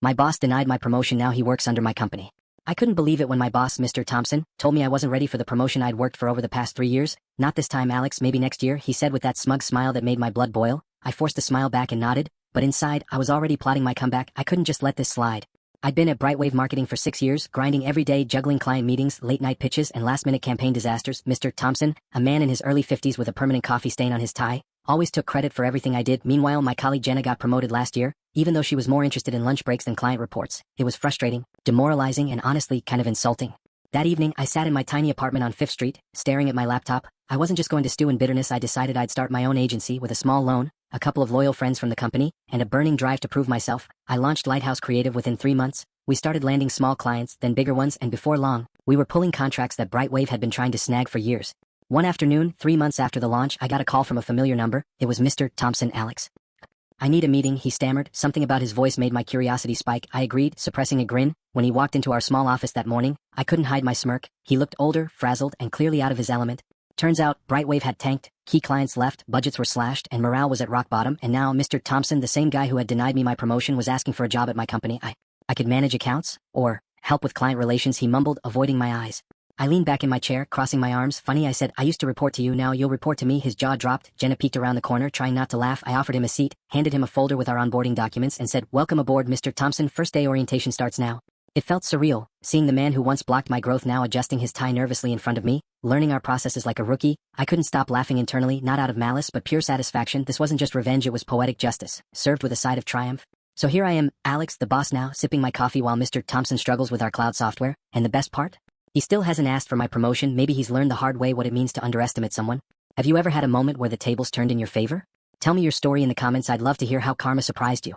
My boss denied my promotion. Now he works under my company. I couldn't believe it when my boss, Mr. Thompson, told me I wasn't ready for the promotion I'd worked for over the past 3 years. Not this time, Alex, maybe next year, he said with that smug smile that made my blood boil. I forced a smile back and nodded, but inside, I was already plotting my comeback. I couldn't just let this slide. I'd been at Brightwave Marketing for 6 years, grinding every day, juggling client meetings, late-night pitches, and last-minute campaign disasters. Mr. Thompson, a man in his early 50s with a permanent coffee stain on his tie, always took credit for everything I did. Meanwhile, my colleague Jenna got promoted last year, even though she was more interested in lunch breaks than client reports. It was frustrating, demoralizing, and honestly, kind of insulting. That evening, I sat in my tiny apartment on 5th Street, staring at my laptop. I wasn't just going to stew in bitterness. I decided I'd start my own agency with a small loan, a couple of loyal friends from the company, and a burning drive to prove myself. I launched Lighthouse Creative within 3 months. We started landing small clients, then bigger ones, and before long, we were pulling contracts that Brightwave had been trying to snag for years. One afternoon, 3 months after the launch, I got a call from a familiar number. It was Mr. Thompson. Alex. I need a meeting, he stammered. Something about his voice made my curiosity spike. I agreed, suppressing a grin. When he walked into our small office that morning, I couldn't hide my smirk. He looked older, frazzled, and clearly out of his element. Turns out, Brightwave had tanked, key clients left, budgets were slashed, and morale was at rock bottom, and now Mr. Thompson, the same guy who had denied me my promotion, was asking for a job at my company. I could manage accounts, or help with client relations, he mumbled, avoiding my eyes. I leaned back in my chair, crossing my arms. Funny, I said, I used to report to you, now you'll report to me. His jaw dropped. Jenna peeked around the corner, trying not to laugh. I offered him a seat, handed him a folder with our onboarding documents, and said, welcome aboard, Mr. Thompson. First day orientation starts now. It felt surreal, seeing the man who once blocked my growth now adjusting his tie nervously in front of me, learning our processes like a rookie. I couldn't stop laughing internally, not out of malice, but pure satisfaction. This wasn't just revenge, it was poetic justice, served with a side of triumph. So here I am, Alex, the boss now, sipping my coffee while Mr. Thompson struggles with our cloud software, and the best part? He still hasn't asked for my promotion. Maybe he's learned the hard way what it means to underestimate someone. Have you ever had a moment where the tables turned in your favor? Tell me your story in the comments. I'd love to hear how karma surprised you.